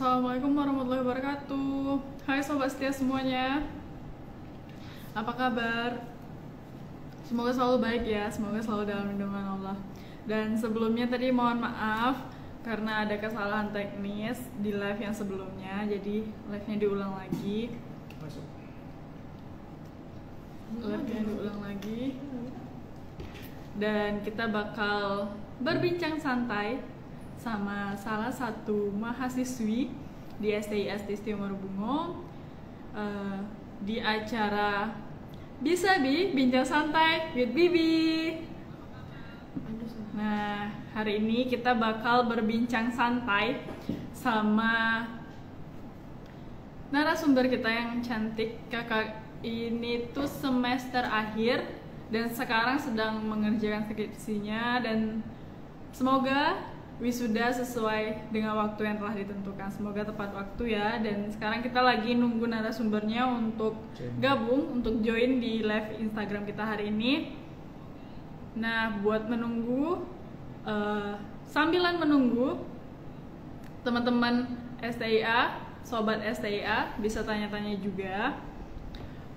Assalamualaikum warahmatullahi wabarakatuh. Hai sobat setia semuanya. Apa kabar? Semoga selalu baik ya, semoga selalu dalam lindungan Allah. Dan sebelumnya tadi mohon maaf karena ada kesalahan teknis di live yang sebelumnya, jadi live-nya diulang lagi. Live-nya diulang lagi. Dan kita bakal berbincang santai sama salah satu mahasiswi di STIS Timur Bungo di acara Bisa Bi Bincang Santai with Bibi. Nah, hari ini kita bakal berbincang santai sama narasumber kita yang cantik. Kakak ini tuh semester akhir dan sekarang sedang mengerjakan skripsinya, dan semoga wisuda sesuai dengan waktu yang telah ditentukan. Semoga tepat waktu ya. Dan sekarang kita lagi nunggu narasumbernya untuk gabung, untuk join di live Instagram kita hari ini. Nah, buat menunggu, sambilan menunggu, teman-teman STIA, sobat STIA bisa tanya-tanya juga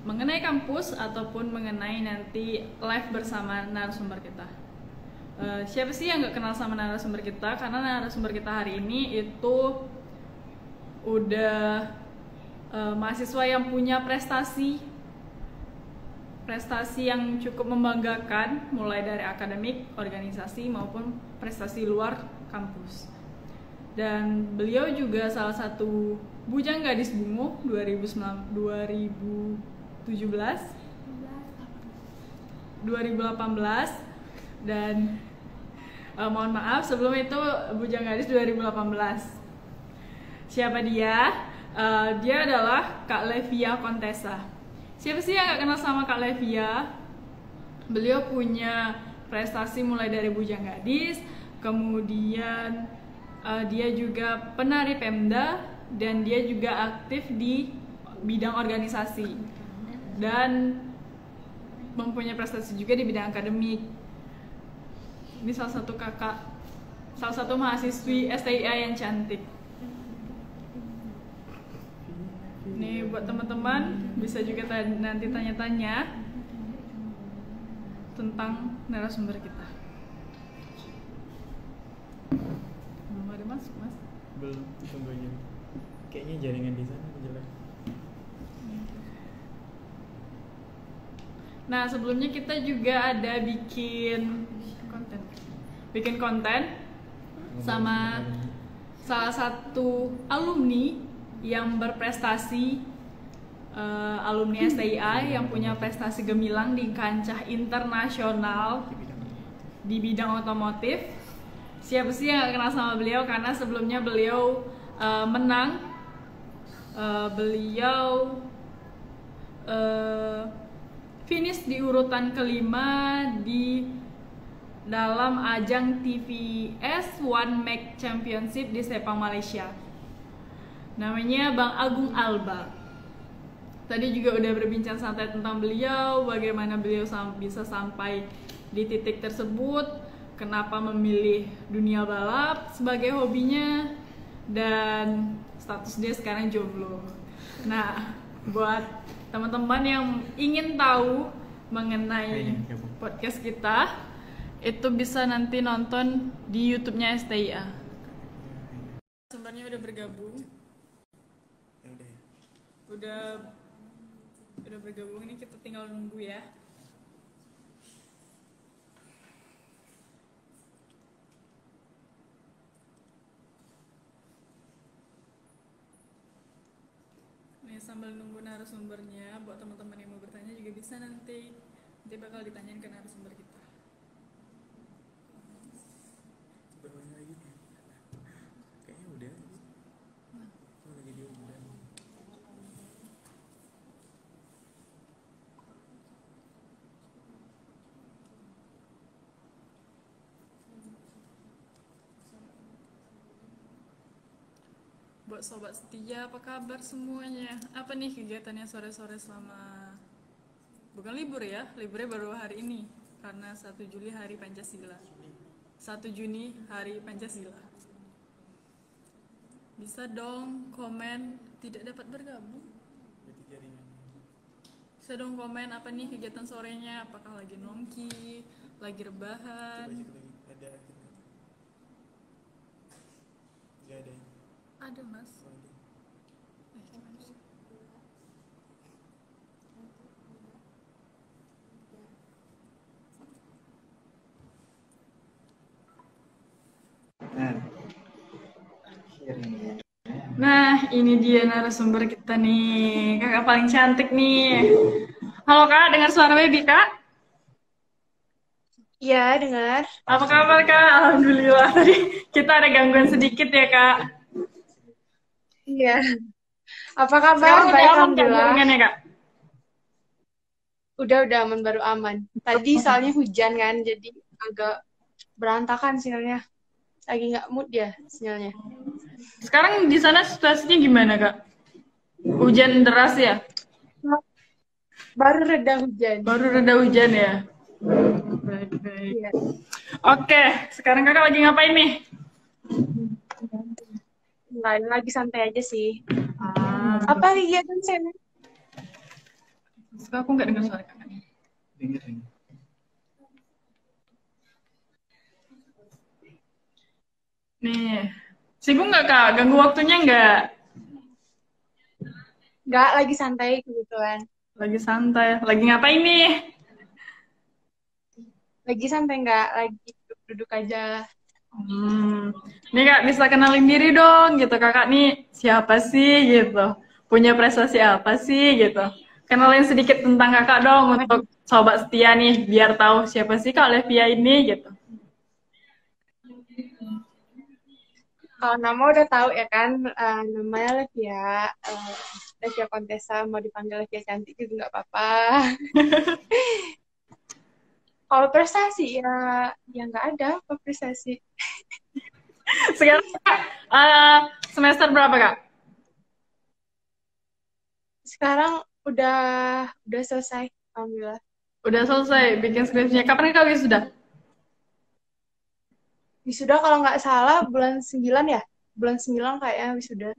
mengenai kampus ataupun mengenai nanti live bersama narasumber kita. Siapa sih yang nggak kenal sama narasumber kita? Karena narasumber kita hari ini itu udah mahasiswa yang punya prestasi yang cukup membanggakan, mulai dari akademik, organisasi maupun prestasi luar kampus. Dan beliau juga salah satu Bujang Gadis Bungo 2018 dan mohon maaf sebelum itu Bujang Gadis 2018. Siapa dia? Dia adalah Kak Levia Contessa. Siapa sih yang gak kenal sama Kak Levia? Beliau punya prestasi mulai dari Bujang Gadis, kemudian dia juga penari Pemda, dan dia juga aktif di bidang organisasi dan mempunyai prestasi juga di bidang akademik. Ini salah satu mahasiswi STIA yang cantik. Nih buat teman-teman bisa juga nanti tanya-tanya tentang narasumber kita. Belum ada masuk, Mas? Belum, tunggu aja. Kayaknya jaringan di sana jelek. Nah, sebelumnya kita juga ada bikin konten sama salah satu alumni yang berprestasi, alumni STIA yang punya prestasi gemilang di kancah internasional di bidang otomotif. Siapa sih yang gak kenal sama beliau? Karena sebelumnya beliau menang, beliau finish di urutan kelima di dalam ajang TVS One Make Championship di Sepang, Malaysia. Namanya Bang Agung Alba. Tadi juga udah berbincang santai tentang beliau, bagaimana beliau bisa sampai di titik tersebut, kenapa memilih dunia balap sebagai hobinya, dan status dia sekarang jomblo. Nah, buat teman-teman yang ingin tahu mengenai podcast kita, itu bisa nanti nonton di YouTube-nya STIA. Sumbernya udah bergabung. Udah bergabung, ini kita tinggal nunggu ya. Sambil nunggu narasumbernya, buat teman-teman yang mau bertanya juga bisa nanti bakal ditanyain ke narasumber kita. Berapa lagi? Kayaknya udah. Lagi diundang. Buat sobat setia, apa kabar semuanya? Apa nih kegiatannya sore-sore selama, bukan libur ya, liburnya baru hari ini karena 1 Juli hari Pancasila, 1 Juni hari Pancasila. Bisa dong komen tidak dapat bergabung. Berarti jaringan. Bisa dong komen apa nih kegiatan sorenya, apakah lagi nongki, lagi rebahan. Coba cek lagi. Ada aktif nggak? Nggak ada. Ya? Ada mas. Oh, ada. Gimana sih? Nah, akhirnya. Nah, ini dia narasumber kita nih, kakak paling cantik nih. Halo kak, dengar suara baby kak? Iya, dengar. Apa kabar kak? Alhamdulillah, tadi kita ada gangguan sedikit ya kak. Iya. Apa kabar? Sekarang udah Baik, aman kak alhamdulillah. jaringannya kak? Udah aman, baru aman. Tadi soalnya hujan kan, jadi agak berantakan sinyalnya. Lagi nggak mood ya sinyalnya. Sekarang di sana situasinya gimana kak? Hujan deras ya? Baru reda hujan. Baru reda hujan ya? Baik-baik. Iya. Oke, sekarang kakak lagi ngapain nih? Nggak, lagi santai aja sih. Ah, Apa kegiatan saya? aku nggak dengar suara kakak. Dengar ini. Nih, sibuk nggak kak? Ganggu waktunya nggak? Nggak, lagi santai kebetulan. Lagi santai. Lagi ngapain nih? Lagi santai nggak? Lagi duduk-duduk aja. Nih kak bisa kenalin diri dong gitu kakak nih siapa sih gitu, punya prestasi apa sih gitu. Kenalin sedikit tentang kakak dong untuk sobat setia nih biar tahu siapa sih Kak Levia ini gitu. Kalau nama udah tahu ya kan, namanya Levia. Levia Kontesa, mau dipanggil Levia cantik juga nggak apa-apa. Kalau prestasi ya nggak ada apa prestasi. Sekarang kak, semester berapa kak? Sekarang udah selesai, alhamdulillah. Udah selesai bikin skripsinya. Kapan kak wisuda? Wisuda kalau nggak salah bulan 9 ya? Bulan 9 kayaknya wisuda.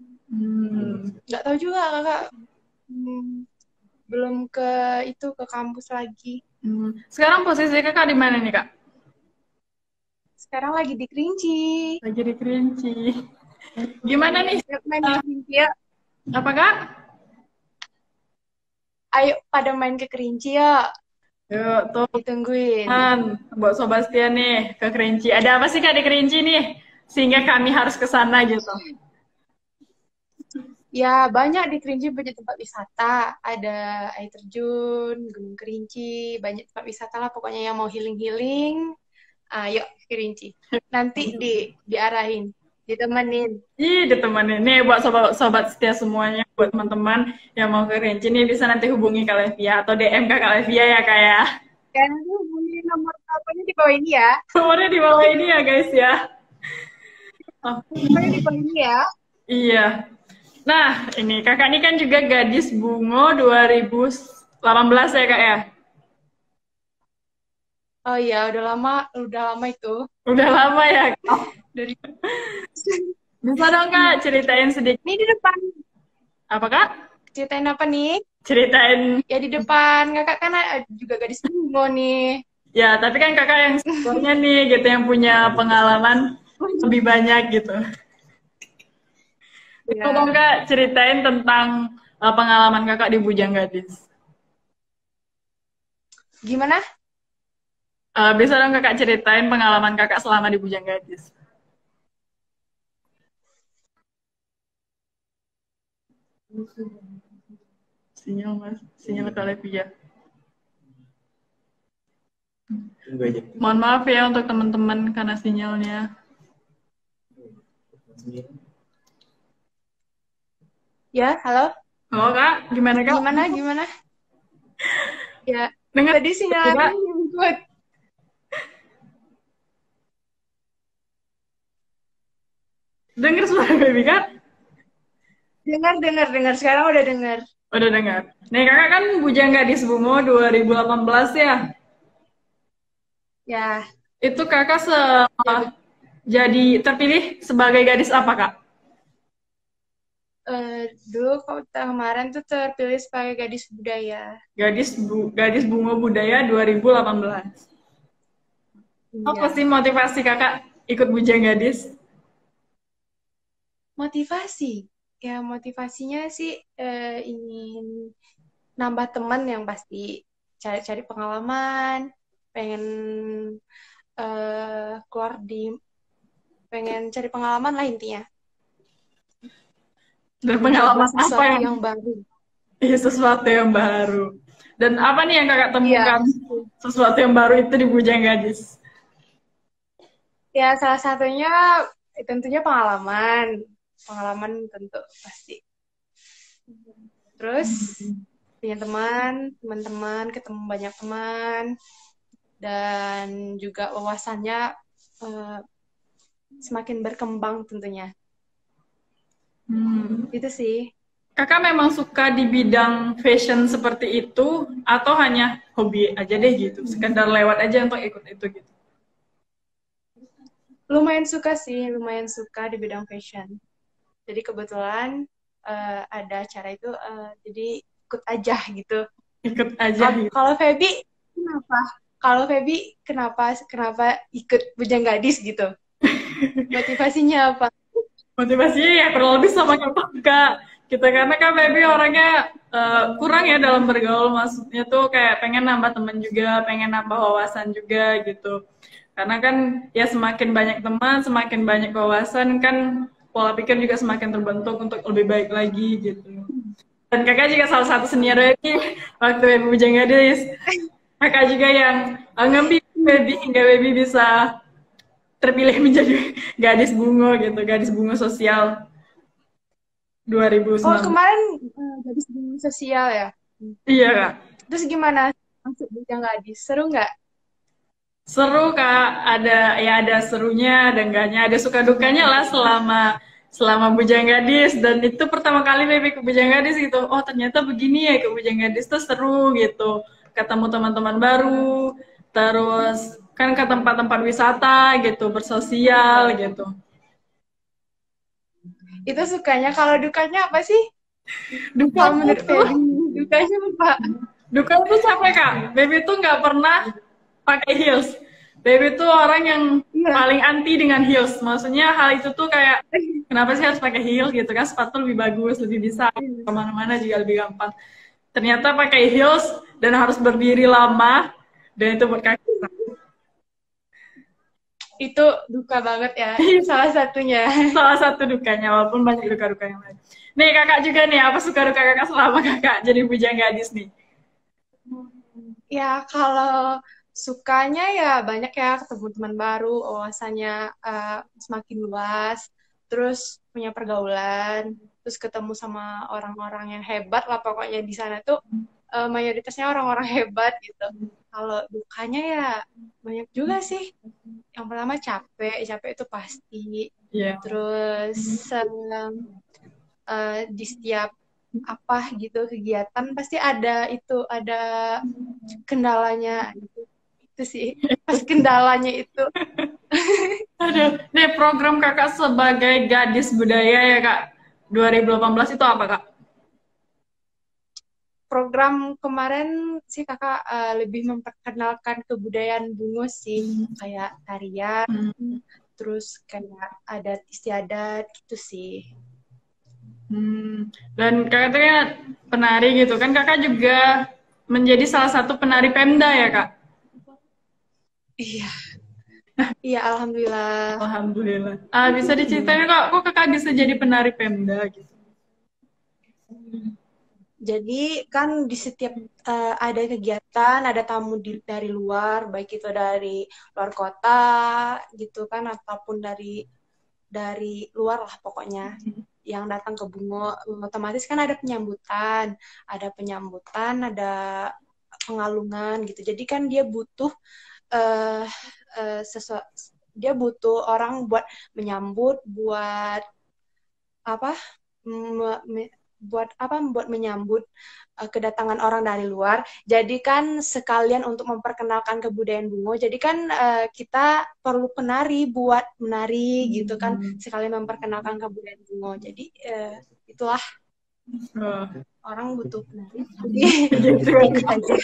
Nggak tahu juga kakak. Belum ke kampus lagi. Sekarang posisi kakak di mana nih kak? Sekarang lagi di Kerinci. Lagi di Kerinci. Gimana nih? Main di Kerinci ya. Apa kak? Ayo pada main ke Kerinci ya. Yuk tuh. Ditungguin. Buat Sobat Setia nih ke Kerinci. Ada apa sih Kak di Kerinci nih? Sehingga kami harus ke sana gitu. Ya, banyak di Kerinci, banyak tempat wisata. Ada air terjun, Gunung Kerinci, banyak tempat wisata lah. Pokoknya yang mau healing-healing, ayo ke Kerinci. Nanti diarahin, ditemenin. Ih, ditemenin. Nih buat sobat setia semuanya, buat teman-teman yang mau ke Kerinci nih bisa nanti hubungi Kak Levia atau DM ke Kak Levia ya Kak ya. Dan hubungi nomor teleponnya di bawah ini ya. Nomornya di bawah ini ya guys ya. Nomornya di bawah ini ya. Iya. Nah, ini kakak ini kan juga Gadis Bungo 2018 ya Kak ya? Oh iya, udah lama itu. Udah lama ya Kak? Dari Bisa dong Kak ceritain sedikit. Ini di depan. Apa Kak? Ceritain apa nih? Ceritain. Ya di depan. Kakak kan juga gadis bungo nih. Ya, tapi kan kakak yang sebelumnya nih gitu yang punya pengalaman lebih banyak gitu. Ya. Tolong Kak ceritain tentang pengalaman kakak di Bujang Gadis. Gimana? Bisa dong kakak ceritain pengalaman kakak selama di Bujang Gadis. Sinyal mas, sinyal Kak Levia. Tunggu aja. Mohon maaf ya untuk teman-teman karena sinyalnya. Ya, halo? Halo Kak, gimana Kak? Gimana? Ya, Dengar tadi sinyalnya nyebut. Dengar suara baby Kak? Dengar. Sekarang udah dengar. Udah dengar. Nih kakak kan Bujang Gadis Bungo 2018 ya? Ya. Itu kakak jadi terpilih sebagai gadis apa Kak? dulu kemarin tuh terpilih sebagai gadis budaya. Gadis Bunga Budaya 2018. Apa Iya. sih motivasi kakak ikut Bujang Gadis? Motivasi. Ya, motivasinya sih ingin nambah teman yang pasti, cari-cari pengalaman, pengen keluar pengen cari pengalaman lah intinya. Dan Mencoba pengalaman apa sesuatu yang yang baru. sesuatu yang baru? Dan apa nih yang kakak Iya. temukan sesuatu yang baru itu di Bujang Gadis? Ya, salah satunya tentunya pengalaman. Pengalaman tentu pasti. Terus punya teman-teman, ketemu banyak teman, dan juga wawasannya eh, semakin berkembang tentunya. Hmm. Itu sih. Kakak memang suka di bidang fashion seperti itu atau hanya hobi aja deh gitu, sekedar lewat aja untuk ikut itu gitu? Lumayan suka di bidang fashion. Jadi kebetulan ada acara itu, jadi ikut aja gitu. Ikut aja gitu. Kalau Feby kenapa? Kalau Feby kenapa ikut Bujang Gadis gitu? Motivasinya apa? Motivasinya ya kurang lebih sama kayak kakak kita, karena kan baby orangnya kurang ya dalam bergaul, maksudnya tuh kayak pengen nambah teman juga, pengen nambah wawasan juga gitu. Karena kan ya semakin banyak teman, semakin banyak wawasan kan, pola pikir juga semakin terbentuk untuk lebih baik lagi gitu. Dan kakak juga salah satu senior baby waktu baby Bujang Gadis. Kakak juga yang ngembimbing baby hingga baby bisa terpilih menjadi gadis bunga gitu, gadis bunga sosial Oh, 2019. kemarin gadis di sosial ya. Iya kak, Terus gimana masuk Bujang Gadis? Seru nggak? seru kak. Ada ya, ada serunya, ada enggaknya, ada suka dukanya lah selama selama Bujang Gadis. Dan itu pertama kali baby ke Bujang Gadis gitu. Oh ternyata begini ya, ke Bujang Gadis tuh seru gitu. Ketemu teman-teman baru, terus kan ke tempat-tempat wisata gitu, bersosial gitu. Itu sukanya. Kalau dukanya apa sih? Kalau Dukanya menurut tuh Feby, dukanya apa? Duka tuh capek kak. Baby tuh nggak pernah pakai heels. Baby tuh orang yang Iya. paling anti dengan heels. Maksudnya hal itu tuh kayak kenapa sih harus pakai heels gitu kan? Sepatu lebih bagus, lebih bisa kemana-mana juga lebih gampang. Ternyata pakai heels dan harus berdiri lama, dan itu buat kaki. Itu duka banget ya. Salah satunya. Salah satu dukanya, walaupun banyak duka-duka yang lain. Nih kakak juga nih, apa suka duka kakak selama kakak jadi bujang gadis nih? Ya, kalau sukanya ya banyak ya, ketemu teman baru, wawasannya semakin luas, terus punya pergaulan, terus ketemu sama orang-orang yang hebat lah pokoknya di sana tuh, mayoritasnya orang-orang hebat gitu. Kalau dukanya ya banyak juga sih. Yang pertama capek, capek itu pasti. Iya. Terus di setiap apa gitu kegiatan pasti ada kendalanya gitu. Itu sih pas kendalanya itu. Aduh, nih program kakak sebagai gadis budaya ya kak, 2018 itu apa kak? Program kemarin sih kakak lebih memperkenalkan kebudayaan Bungo sih, kayak tarian, terus kayak adat istiadat gitu sih. Dan kakak tuh kan penari gitu kan, kakak juga menjadi salah satu penari Pemda ya kak? Iya, iya, alhamdulillah. Alhamdulillah. Bisa diceritain kok kakak bisa jadi penari Pemda gitu? Jadi kan di setiap ada kegiatan, ada tamu dari luar, baik itu dari luar kota gitu kan, ataupun dari luar lah pokoknya yang datang ke Bungo, otomatis kan ada pengalungan gitu. Jadi kan uh, dia butuh orang buat menyambut, buat apa? buat apa? Buat menyambut kedatangan orang dari luar. Jadi kan sekalian untuk memperkenalkan kebudayaan Bungo. Jadi kan kita perlu penari buat menari gitu kan. Sekalian memperkenalkan kebudayaan Bungo. Jadi itulah Oh. orang butuh penari. Jadi ikut aja.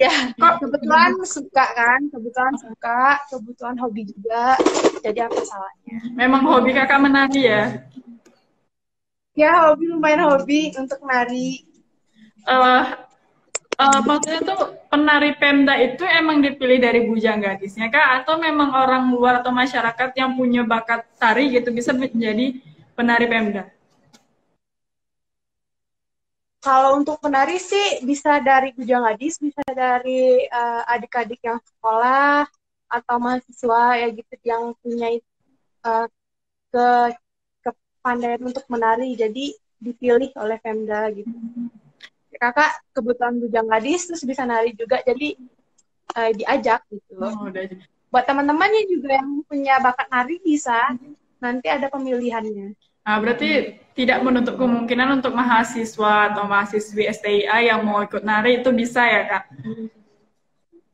Ya, kebetulan suka kan, kebetulan hobi juga. Jadi apa salahnya? Memang hobi kakak menari ya? Ya, lumayan hobi untuk menari. Maksudnya tuh penari Pemda itu emang dipilih dari bujang gadisnya kak? Atau memang orang luar atau masyarakat yang punya bakat tari gitu bisa menjadi penari Pemda? Kalau untuk penari sih bisa dari bujang gadis, bisa dari adik-adik yang sekolah atau mahasiswa ya gitu yang punya ke kepandaian untuk menari, jadi dipilih oleh Pemda gitu. Kakak kebetulan bujang gadis terus bisa nari juga, jadi diajak gitu. Oh, buat teman-temannya juga yang punya bakat nari bisa, nanti ada pemilihannya. Nah, berarti tidak menutup kemungkinan untuk mahasiswa atau mahasiswi STIA yang mau ikut nari itu bisa ya kak?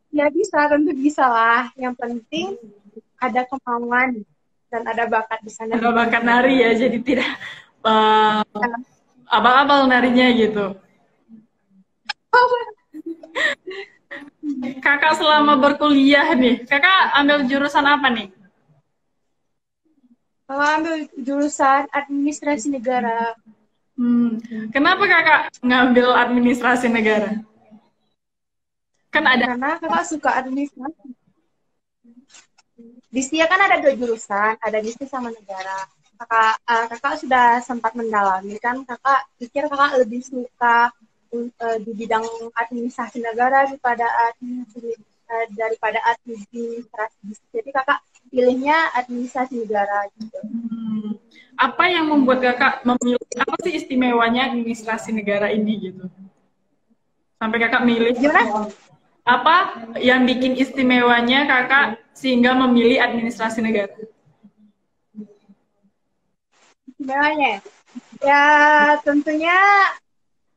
Ya bisa, tentu bisa lah. Yang penting ada kemauan dan ada bakat di sana. Ada bakat nari ya, jadi tidak abal-abal narinya gitu. Kakak selama berkuliah nih, kakak ambil jurusan apa nih? Ambil jurusan administrasi negara. Kenapa kakak ngambil administrasi negara? Kan ada. Karena kakak suka administrasi. Di STIA kan ada 2 jurusan, ada bisnis sama negara. Kakak sudah sempat mendalami kan, kakak pikir kakak lebih suka di bidang administrasi negara daripada administrasi bisnis. Jadi kakak pilihnya administrasi negara gitu. Apa yang membuat kakak memilih, apa sih istimewanya administrasi negara ini gitu? Sampai kakak milih. Gimana? Apa yang bikin istimewanya kakak sehingga memilih administrasi negara? Istimewanya? Ya tentunya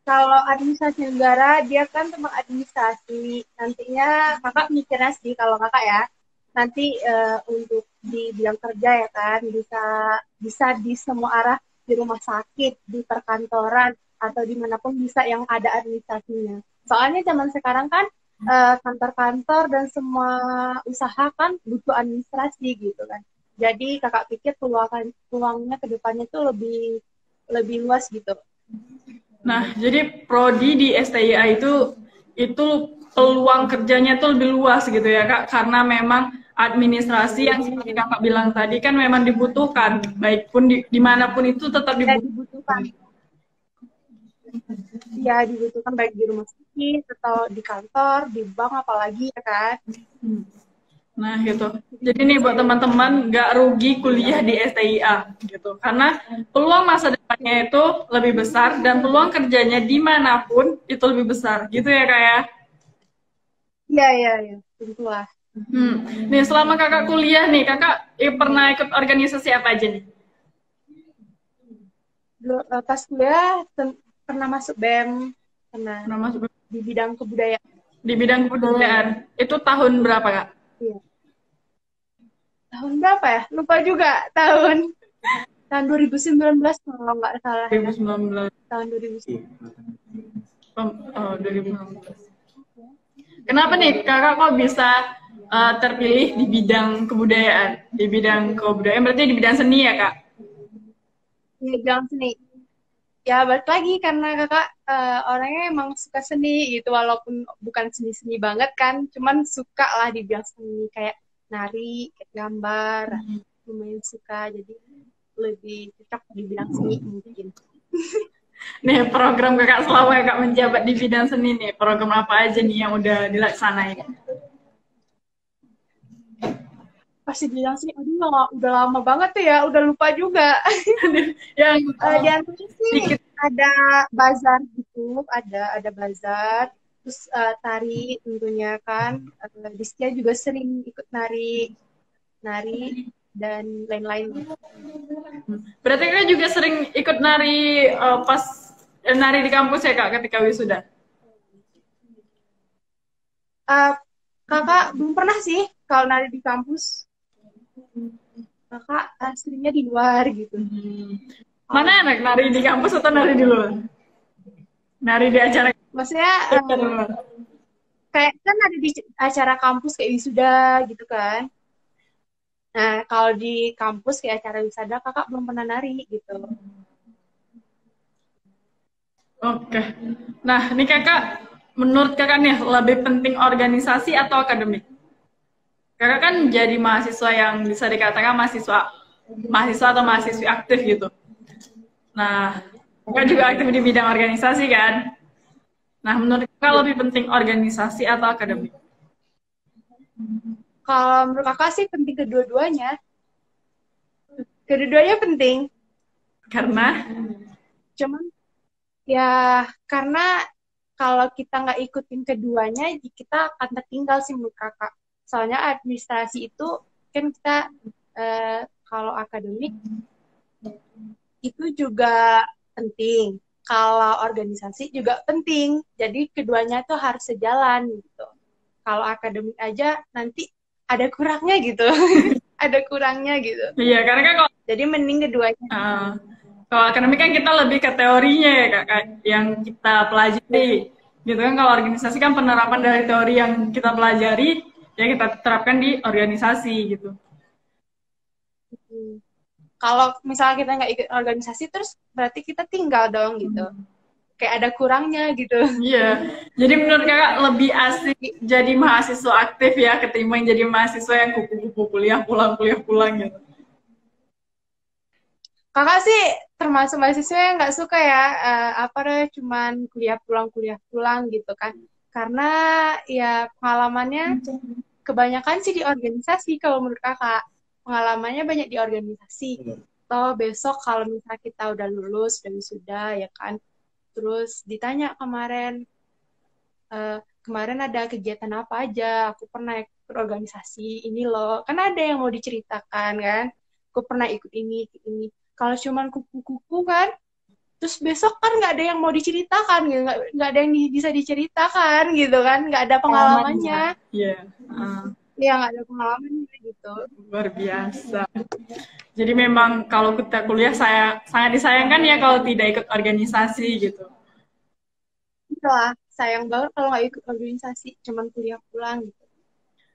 kalau administrasi negara dia kan tentang administrasi. Nantinya kakak mikirnya sih kalau kakak ya, nanti untuk di bidang kerja ya kan bisa di semua arah, di rumah sakit, di perkantoran atau dimanapun bisa yang ada administrasinya. Soalnya zaman sekarang kan kantor-kantor dan semua usaha kan butuh administrasi gitu kan. Jadi kakak pikir peluangnya ke depannya tuh lebih luas gitu. Nah, jadi prodi di STIA itu peluang kerjanya tuh lebih luas gitu ya kak, karena memang administrasi yang seperti kakak bilang tadi kan memang dibutuhkan, baik pun dimanapun itu tetap dibutuhkan. Ya dibutuhkan baik di rumah sakit atau di kantor, di bank apalagi ya kan. Nah gitu. Jadi nih buat teman-teman nggak rugi kuliah di STIA gitu, karena peluang masa depannya itu lebih besar dan peluang kerjanya dimanapun itu lebih besar gitu ya kak ya. Iya tentulah. Nih selama kakak kuliah nih kakak pernah ikut organisasi apa aja nih? Pas kuliah pernah masuk BEM, pernah masuk di bidang kebudayaan. Di bidang kebudayaan itu tahun berapa kak? Iya. Tahun berapa ya? Lupa juga tahun 2019 kalau nggak salah. 2019. Tahun 2019. Oh, 2019. Kenapa nih kakak kok bisa terpilih di bidang kebudayaan? Di bidang kebudayaan berarti di bidang seni ya kak? Di bidang seni. Ya balik lagi karena kakak orangnya emang suka seni gitu, walaupun bukan seni-seni banget kan, cuman suka lah di bidang seni kayak nari, kayak gambar, lumayan suka, jadi lebih cocok di bidang seni mungkin. Nih program kakak selama kakak menjabat di bidang seni nih, program apa aja nih yang udah dilaksanain? Pasti bilang sih, aduh udah lama banget tuh ya, udah lupa juga. Yang diantaranya sih ada bazar gitu, ada bazar, terus tari tentunya kan, di STIA juga sering ikut nari, dan lain-lain. Berarti kakak juga sering ikut nari pas nari di kampus ya kak ketika wisuda? Kakak belum pernah sih kalau nari di kampus. Kakak aslinya di luar gitu. Mana enak, nari di kampus atau nari di luar? Nari di acara Maksudnya luar. kayak kan ada di acara kampus kayak wisuda gitu kan. Nah, kalau di kampus kayak acara wisuda kakak belum pernah nari gitu. Oke. Nah, ini kakak, menurut kakak nih, lebih penting organisasi atau akademik? Kakak kan jadi mahasiswa yang bisa dikatakan mahasiswa atau mahasiswi aktif gitu. Nah, kakak juga aktif di bidang organisasi kan? Nah, menurut kakak lebih penting organisasi atau akademik? Kalau menurut kakak sih penting kedua-duanya. Kedua-duanya penting. Karena? Cuman ya karena kalau kita nggak ikutin keduanya, kita akan tertinggal sih menurut kakak. Soalnya administrasi itu kan kita kalau akademik itu juga penting. Kalau organisasi juga penting. Jadi keduanya tuh harus sejalan gitu. Kalau akademik aja nanti ada kurangnya gitu. Ada kurangnya gitu. Iya, karena kan kalau jadi mending keduanya. Kalau akademik kan kita lebih ke teorinya ya kak, yang kita pelajari. Gitu kan, kalau organisasi kan penerapan dari teori yang kita pelajari, ya kita terapkan di organisasi gitu. Kalau misalnya kita nggak ikut organisasi, terus berarti kita tinggal dong gitu. Kayak ada kurangnya gitu. Iya, jadi menurut kakak lebih asik jadi mahasiswa aktif ya ketimbang jadi mahasiswa yang kupu-kupu kuliah pulang gitu. Kakak sih termasuk mahasiswa yang nggak suka ya cuman kuliah pulang gitu kan. Karena ya pengalamannya kebanyakan sih di organisasi kalau menurut kakak. Pengalamannya banyak di organisasi. Toh besok kalau misalnya kita udah lulus dan sudah ya kan. Terus ditanya kemarin ada kegiatan apa aja, aku pernah ikut organisasi ini loh, kan ada yang mau diceritakan kan, aku pernah ikut ini. Kalau cuman kupu-kupu kan, terus besok kan nggak ada yang mau diceritakan, gitu. Nggak ada yang bisa diceritakan gitu kan, nggak ada pengalamannya. Iya. Iya, nggak ada pengalamannya gitu. Luar biasa. Jadi memang kalau kita kuliah sangat disayangkan ya kalau tidak ikut organisasi gitu. Itulah, sayang banget kalau nggak ikut organisasi, cuman kuliah pulang gitu.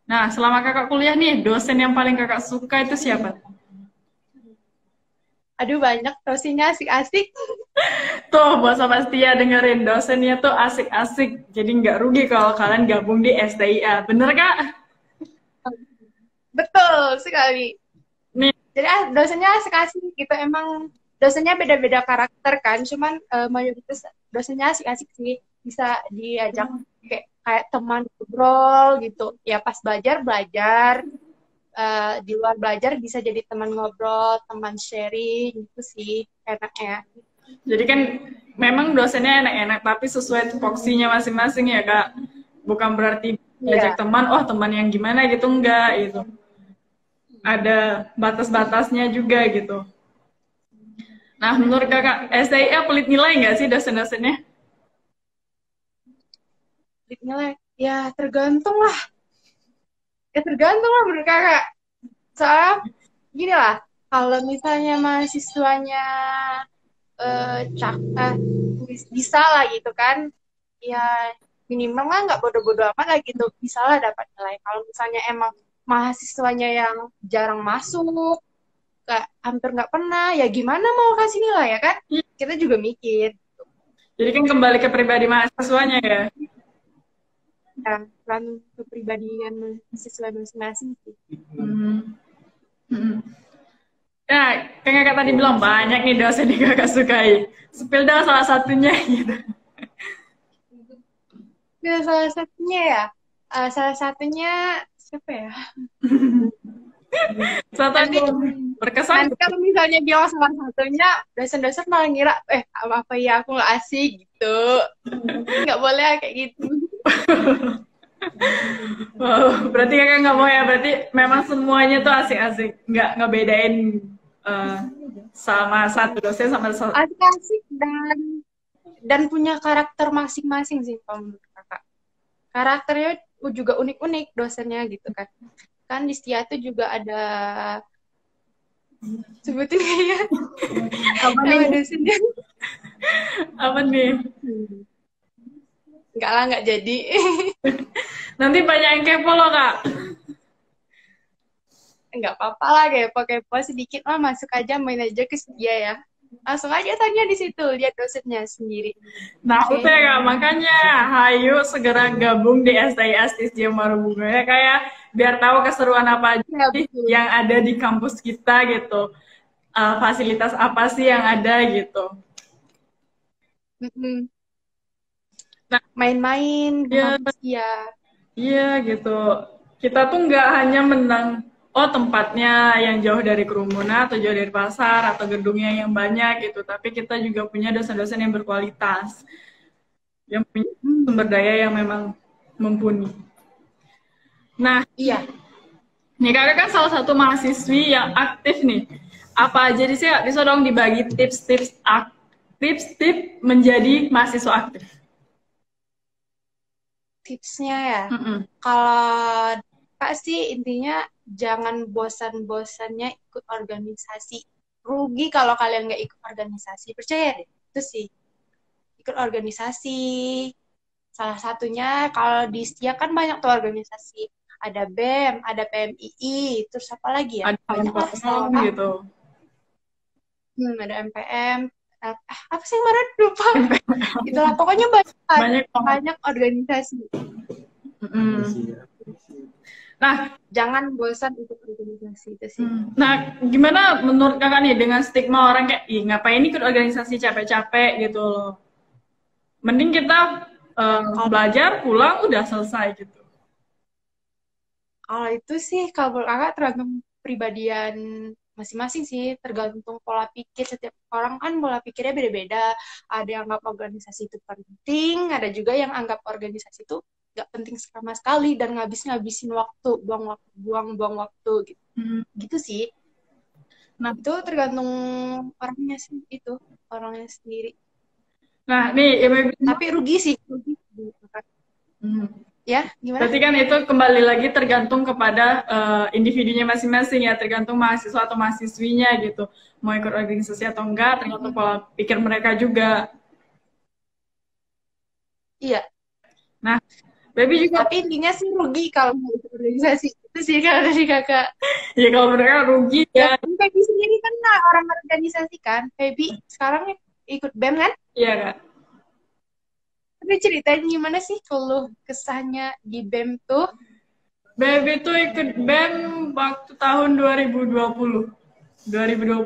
Nah, selama kakak kuliah nih, dosen yang paling kakak suka itu siapa? Aduh, banyak dosennya asik-asik. Tuh, buat Sobat Setia dengerin, dosennya tuh asik-asik. Jadi nggak rugi kalau kalian gabung di STIA. Bener, Kak? Betul sekali. Nih. Jadi dosennya asik-asik gitu. Emang dosennya beda-beda karakter kan. Cuman mayoritas dosennya asik-asik sih. Bisa diajak kayak teman ngobrol gitu. Ya pas belajar, di luar belajar bisa jadi teman ngobrol, teman sharing gitu sih enaknya. Jadi kan memang dosennya enak-enak, tapi sesuai tupoksinya masing-masing ya Kak. Bukan berarti diajak teman, teman yang gimana gitu, enggak gitu. Ada batas-batasnya juga gitu. Nah, menurut Kakak, STIA pelit nilai nggak sih dosen-dosennya? Pelit nilai? Ya tergantung lah. Menurut kakak. Soalnya gini lah, kalau misalnya mahasiswanya bisa lah gitu kan, ya minimal lah nggak bodoh-bodoh amat lah gitu, bisa lah dapat nilai. Kalau misalnya emang mahasiswanya yang jarang masuk, hampir nggak pernah, ya gimana mau kasih nilai ya kan? Kita juga mikir. Jadi kan kembali ke pribadi mahasiswanya ya? Kan kepribadian mahasiswa masing-masing sih. Nah, kan kakak tadi bilang banyak nih dosen yang kakak sukai. Spill dong salah satunya gitu. Ya, salah satunya ya? Salah satunya siapa ya? Nanti berkesan. Nanti kalau misalnya bilang salah satunya, dosen-dosen malah ngira, apa ya aku nggak asik gitu. Nggak boleh kayak gitu. Wow, berarti kakak nggak mau ya? Berarti memang semuanya tuh asik-asik, nggak ngebedain eh, sama satu dosen sama satu. Asik-asik dan punya karakter masing-masing sih kalau menurut kakak. Karakternya juga unik-unik dosennya gitu kan. Kan di Setia itu juga ada, sebutin kayak Apa nama nih? dosennya. Apa nih? Enggak lah, nggak jadi. Nanti banyak yang kepo loh kak. Nggak apa-apa lah, kepo-kepo sedikit mah masuk aja, main aja ke Setia ya. Langsung aja tanya di situ, lihat dosennya sendiri. Nah, Oke. udah kak, makanya hayu segera gabung di STI Astis Marubunga ya kayak biar tahu keseruan apa aja Ya, sih betul. yang ada di kampus kita gitu. Fasilitas apa sih yang ada gitu. Mm-mm. Nah, Main-main ke ya, kampus dia. iya gitu. Kita tuh nggak hanya menang, oh tempatnya yang jauh dari kerumunan atau jauh dari pasar atau gedungnya yang banyak gitu, tapi kita juga punya dosen-dosen yang berkualitas, yang punya sumber daya yang memang mumpuni. Nah, Iya. nih kakak kan salah satu mahasiswi yang aktif nih. Apa aja sih kak? Bisa dong dibagi tips-tips tips-tips menjadi mahasiswa aktif. Tipsnya ya. Mm-mm. Kalau Kak sih intinya jangan bosan-bosannya ikut organisasi. Rugi kalau kalian nggak ikut organisasi. Percaya deh, itu sih. Ikut organisasi. Salah satunya kalau di Setia kan banyak tuh organisasi. Ada BEM, ada PMII, terus apa lagi ya? Ada Banyak lah, setahu hal aku. gitu. Ada MPM. Apa sih yang kemarin? Lupa. Itulah, pokoknya banyak, Banyak banget. banyak organisasi. Mm-mm. Nah, Jangan bosan ikut organisasi itu sih. nah, gimana menurut kakak nih dengan stigma orang kayak, ih ngapain ikut organisasi capek-capek gitu loh. Mending kita belajar, pulang, udah selesai gitu. Kalau itu sih, kalau menurut kakak tergantung pribadian masing-masing sih, tergantung pola pikir. Setiap orang kan pola pikirnya beda-beda. Ada yang anggap organisasi itu penting, ada juga yang anggap organisasi itu nggak penting sama sekali dan ngabis-ngabisin waktu, buang-buang waktu gitu. Hmm. Gitu sih. Nah, Itu tergantung orangnya sih, itu orangnya sendiri. nah nih, ya, Baby. Tapi rugi sih, rugi. Hmm. Ya, gimana? Berarti kan itu kembali lagi tergantung kepada individunya masing-masing ya, tergantung mahasiswa atau mahasiswinya gitu. Mau ikut organisasi atau enggak, tergantung pola pikir mereka juga. Iya. Nah, Baby juga, Tapi intinya sih rugi kalau mau ikut organisasi. Itu sih kalau dari kakak. ya kalau mereka rugi Ya, ya, kan Feby sendiri kan lah orang organisasi kan. Feby sekarang ikut BEM kan? iya Kak. Tapi ceritain gimana sih kalau kesahnya di BEM tuh? Baby tuh ikut BEM waktu tahun 2020. 2020.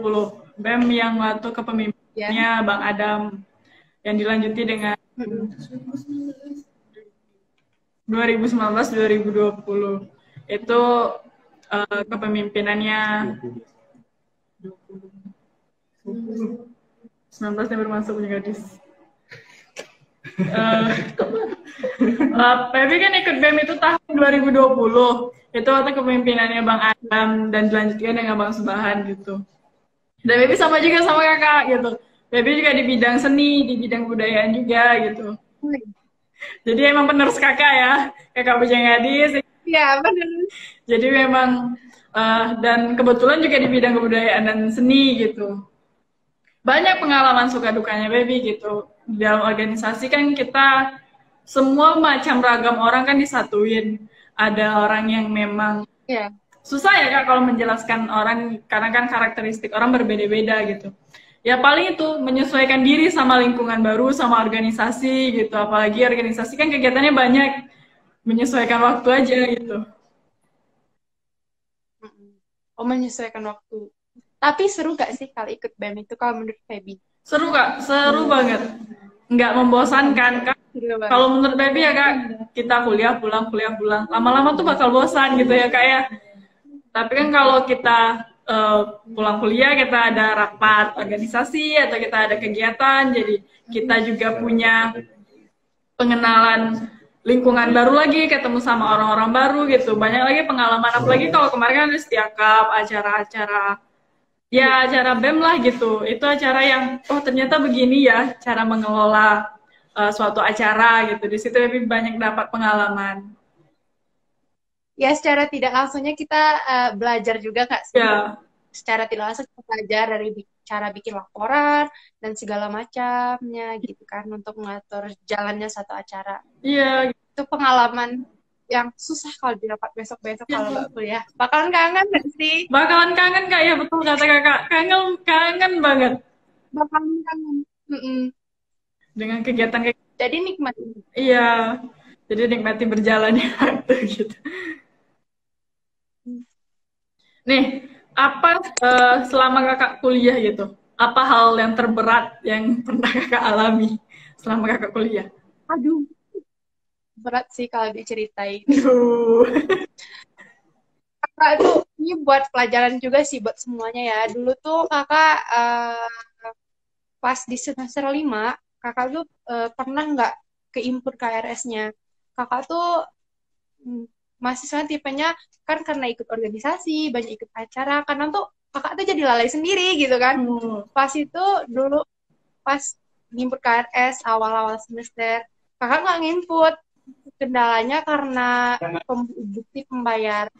BEM yang waktu kepemimpinannya Ya. Bang Adam. Yang dilanjuti dengan 2019-2020. Itu kepemimpinannya 19 yang bermasuk punya gadis. Baby kan ikut BEM itu tahun 2020. Itu waktu kepemimpinannya Bang Adam dan dilanjutkan dengan Bang Subahan gitu. Dan Baby sama juga sama kakak gitu. Baby juga di bidang seni, di bidang budayaan juga gitu. Jadi emang penerus kakak ya, kakak Bujang Gadis. Ya, benar. Jadi memang dan kebetulan juga di bidang kebudayaan dan seni gitu. Banyak pengalaman suka dukanya Baby gitu. Di dalam organisasi kan kita semua macam ragam orang kan disatuin. Ada orang yang memang Ya. susah ya Kak kalau menjelaskan orang karena kan karakteristik orang berbeda-beda gitu. Ya paling itu menyesuaikan diri sama lingkungan baru, sama organisasi gitu. Apalagi organisasi kan kegiatannya banyak, menyesuaikan waktu aja gitu. Oh, menyesuaikan waktu. Tapi seru gak sih kalau ikut BEM itu kalau menurut Feby? Seru Kak, seru banget. Nggak membosankan Kak. Kalau menurut Baby ya Kak, kita kuliah pulang. Lama-lama tuh bakal bosan gitu ya Kak ya. Tapi kan kalau kita pulang kuliah, kita ada rapat organisasi atau kita ada kegiatan, jadi kita juga punya pengenalan lingkungan baru lagi, ketemu sama orang-orang baru gitu, banyak lagi pengalaman. Apalagi kalau kemarin kan ada Setiakap, acara-acara ya acara BEM lah gitu. Itu acara yang oh ternyata begini ya cara mengelola suatu acara gitu. Di situ lebih banyak dapat pengalaman. Ya, secara tidak langsungnya kita belajar juga Kak sih. Ya, Secara tidak langsung kita belajar dari cara bikin laporan dan segala macamnya gitu kan untuk mengatur jalannya satu acara. iya. Itu pengalaman yang susah kalau didapat besok-besok kalau nggak kuliah. Bakalan kangen nggak sih? Bakalan kangen Kak ya, betul kata Kakak. Kangen kangen banget Bakalan kangen. Mm-mm. dengan kegiatan kayak Jadi nikmatin. iya. Jadi nikmati berjalannya waktu gitu. Nih, apa selama Kakak kuliah gitu? Apa hal yang terberat yang pernah Kakak alami selama Kakak kuliah? Aduh, berat sih kalau diceritain. Aduh. Kakak tuh ini buat pelajaran juga sih buat semuanya ya. Dulu tuh kakak pas di semester 5 kakak tuh pernah nggak ke input KRS-nya. Kakak tuh mahasiswa tipenya kan karena ikut organisasi, banyak ikut acara, karena tuh kakak tuh jadi lalai sendiri gitu kan. Pas itu dulu pas nginput KRS awal-awal semester, kakak nggak nginput. Kendalanya karena bukti pembayaran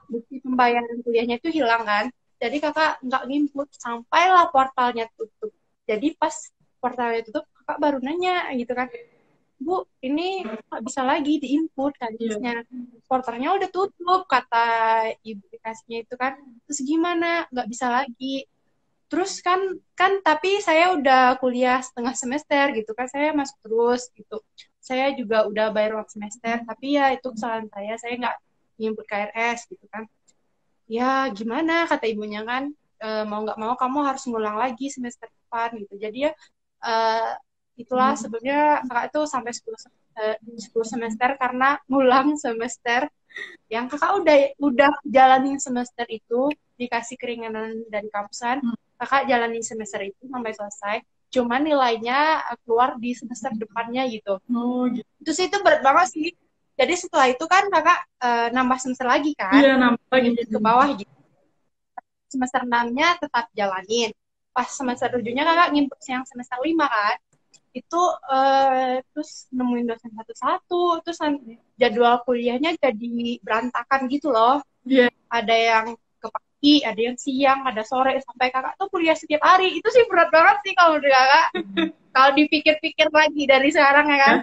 bukti pembayaran kuliahnya itu hilang kan. Jadi kakak nggak nginput sampailah portalnya tutup. Jadi pas portalnya tutup, kakak baru nanya gitu kan, Bu, ini nggak bisa lagi diinput kasusnya. Porternya udah tutup, kata ibu dikasihnya itu kan. Terus gimana? Nggak bisa lagi. Terus kan tapi saya udah kuliah setengah semester gitu kan. Saya masuk terus gitu. Saya juga udah bayar uang semester. Tapi ya itu kesalahan saya nggak input KRS gitu kan. Ya gimana, kata ibunya kan. Mau nggak mau kamu harus ngulang lagi semester depan gitu. Jadi ya itulah sebetulnya kakak itu sampai 10 semester karena ngulang semester yang kakak udah jalanin semester itu, dikasih keringanan dari kampusan, kakak jalanin semester itu sampai selesai, cuman nilainya keluar di semester depannya gitu. Gitu. Terus itu berat banget sih. Jadi setelah itu kan kakak nambah semester lagi kan, Iya, nambah lagi ke bawah gitu. Semester 6-nya tetap jalanin. Pas semester 7-nya kakak nginput yang semester 5 kan. Itu terus nemuin dosen satu-satu, terus jadwal kuliahnya jadi berantakan gitu loh. Yeah. Ada yang ke pagi, ada yang siang, ada sore, sampai kakak tuh kuliah setiap hari. Itu sih berat banget sih kalau menurut kakak. Kalau dipikir-pikir lagi dari sekarang ya kan,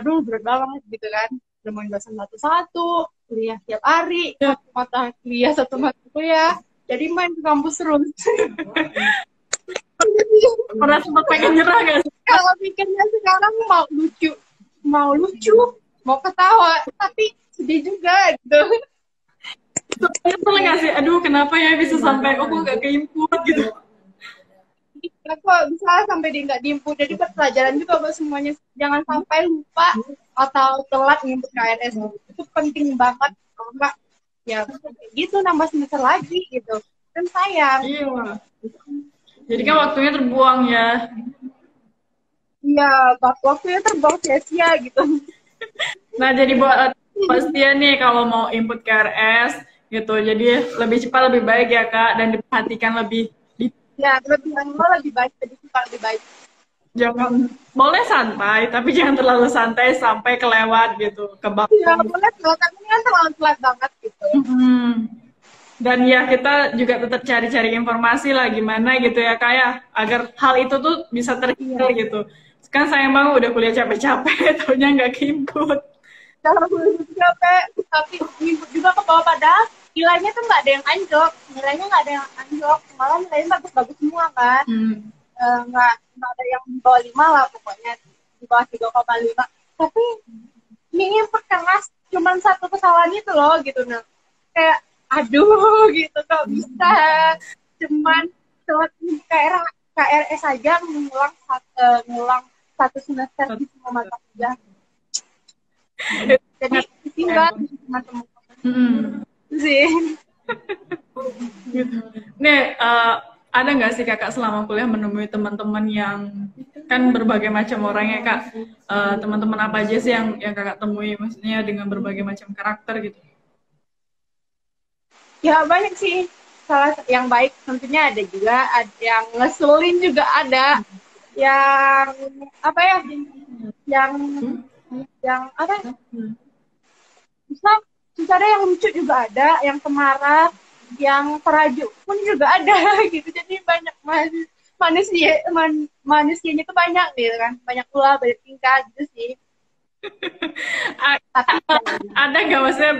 aduh berat banget gitu kan. Nemuin dosen satu-satu, kuliah setiap hari, satu mata kuliah, satu mata kuliah. Jadi main ke kampus terus. Pernah sempat pengen nyerah gak sih? Kalau pikirnya sekarang mau lucu, mau ketawa, tapi sedih juga gitu. Nyesel gak sih? Aduh, kenapa ya bisa sampai kok gak keinput gitu? Kok bisa sampai dia nggak diinput? Jadi pelajaran juga buat semuanya. Jangan sampai lupa atau telat nginput KRS. Itu penting banget. Kalau nggak, ya gitu nambah semester lagi gitu. Kan sayang. Iya. Jadi kan waktunya terbuang ya. Iya, waktunya terbuang sia-sia gitu. Nah, jadi buat pastian nih kalau mau input KRS gitu, jadi lebih cepat lebih baik ya Kak, dan diperhatikan lebih. Ya, lebih baik, lebih baik. Jangan, boleh santai, tapi jangan terlalu santai sampai kelewat gitu, ke bawah. Iya, boleh, tapi kan terlalu telat banget gitu. Dan ya kita juga tetap cari-cari informasi lah gimana gitu ya Kak ya, agar hal itu tuh bisa terhindar gitu. Kan sayang banget udah kuliah capek-capek, taunya nggak keinput. Dalam kuliah capek, tapi input juga ke bawah, padahal nilainya tuh nggak ada yang anjlok, malah nilainya bagus-bagus semua kan. Nggak ada yang di bawah 5 lah pokoknya, di bawah 3,5. Tapi input keras cuman satu kesalahan itu loh gitu. Nah, kayak aduh gitu kok bisa cuman telat KRS aja ngulang satu semester di semua mata kuliah. Jadi tinggal teman-teman sih. Gitu. Nih, ada nggak sih kakak selama kuliah menemui teman-teman yang kan berbagai macam orang ya kak. Teman-teman apa aja sih yang kakak temui, maksudnya dengan berbagai macam karakter gitu? Ya banyak sih. Salah yang baik tentunya ada juga, ada yang ngeselin juga ada, yang apa ya, yang apa? Bisa bisa ada yang lucu juga ada, yang pemarah, yang perajuk pun juga ada gitu. Jadi banyak manusianya itu banyak gitu kan, banyak pula banyak tingkah gitu sih. Tapi Ada nggak maksudnya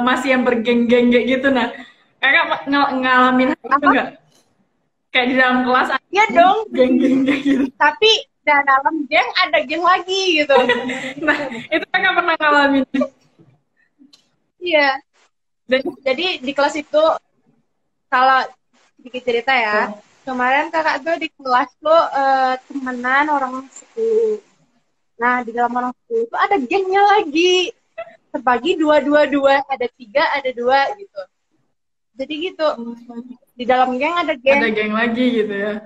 masih yang bergeng-geng kayak gitu? Nah, kakak ngalamin hal itu apa? nggak? Kayak di dalam kelas ada Ya dong. geng-geng kayak gitu. Tapi dalam geng ada geng lagi gitu. Nah, itu kakak pernah ngalamin. Iya. Dan Jadi di kelas itu, kalau sedikit cerita ya, kemarin kakak tuh di kelas tuh temenan orang 10. Nah, di dalam orang 10 tuh ada gengnya lagi. Terbagi dua, dua, dua. Ada 3, ada 2 gitu. Jadi gitu. Di dalam geng ada ada geng. geng lagi gitu ya.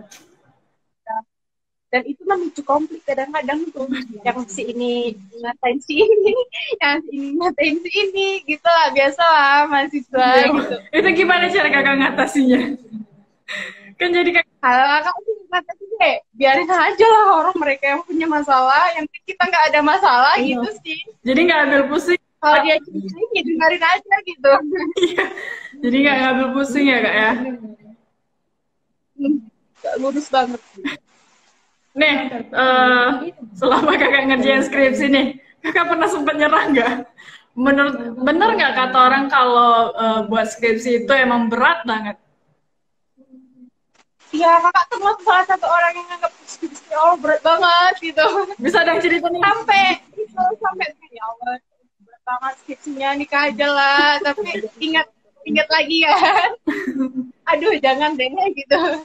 Dan itu memicu konflik kadang-kadang tuh. Yang si ini ngatain si ini, yang si ini ngatain si ini. Gitu lah, biasa lah mahasiswa Iya. gitu. Itu gimana cara kakak ngatasinya? Kan jadi kakak Kalau kakak sih kata sih deh, biarin aja lah orang mereka yang punya masalah, yang penting kita nggak ada masalah gitu sih. jadi nggak ambil pusing. Kalau dia ceritain ya dengerin aja gitu. Iya. Jadi nggak ngambil pusing ya kak ya. Gak lurus banget. Nih, selama kakak ngerjain skripsi nih, kakak pernah sempat nyerah nggak? Bener nggak kata orang kalau buat skripsi itu emang berat banget? Iya, kakak termasuk salah satu orang yang nganggap skripsi Allah berat banget gitu. Bisa dong cerita nih? Sampai ya Allah berat banget skripsinya, nikah aja lah. Tapi ingat lagi kan. Aduh jangan deh gitu.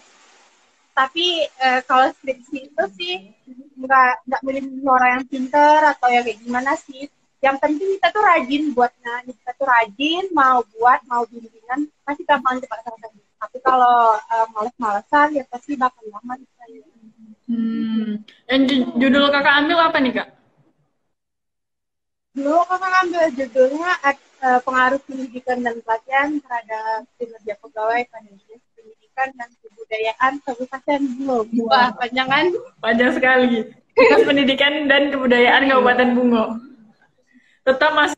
Tapi kalau skripsi itu sih nggak milih orang yang pinter atau yang kayak gimana sih. Yang penting kita tuh rajin buatnya, kita tuh rajin mau buat mau bimbingan pasti gampang cepat selesai. Tapi kalau males-malesan ya pasti bakal lama gitu. Yang judul kakak ambil apa nih kak? Dulu kakak ambil judulnya pengaruh pendidikan dan pelatihan terhadap kinerja pegawai pada dinas pendidikan dan kebudayaan Kabupaten Bungo. Wah, panjangan. Panjang sekali. Dinas Pendidikan dan Kebudayaan Kabupaten Bungo. Tetap masih